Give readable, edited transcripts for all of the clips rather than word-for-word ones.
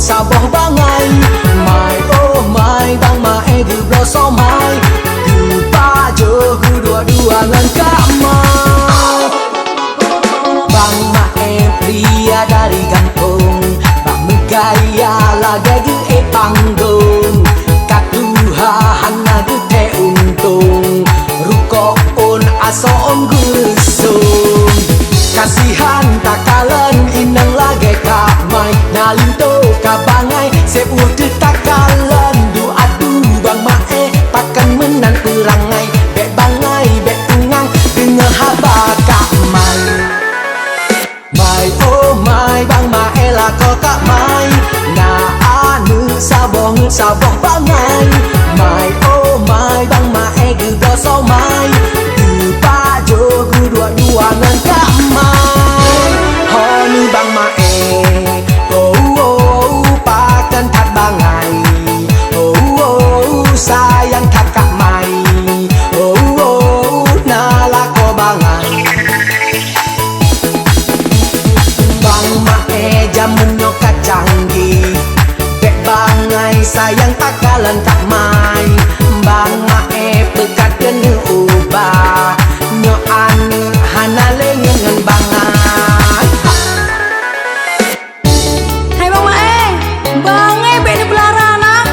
Sabong bangai mai oh mai bang mai gu bloso mai gu pajo gu dua-dua ngan kamai bang mai pria dari kampung bang gaya laga gu panggung katuha hana gu te untung ruko on aso om gusung kasihan takalan inang lage kamai nalinto kabangai sebuah ketakalan du adu bang mae pakan menang perangai bek bangai bek tungang dengar haba kamai mai oh mai bang mae lah kau kak mai na anu sabong bangai mai oh mai bang mae gu doso mai gu pajo gu dua-dua ngan kamai honu bang mae sayang kakak mai nala ko bangai bang mae jamun nyo kacanggih bek bangai sayang takalan kak mai bang mae pekat kena ubah nyo anu hana lengen ngan bangai hai bang mae bangai bek ni belarang nah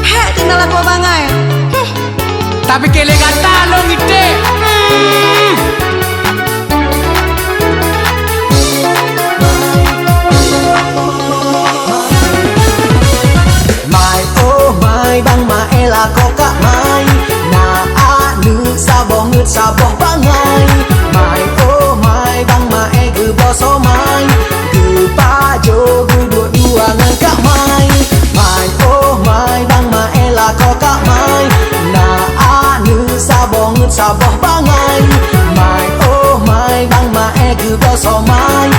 hek tinggal aku bangai tapi kele kata lo ngite mai oh mai bang mae lah kau kak mai na anu sabong bangai mai oh mai bang mae gu boso mai gu pajo gu dua-dua ngan kak mai mai oh mai bang mae lah kau kak mai na anu sabong bangai mai oh mai bang mae gu boso mai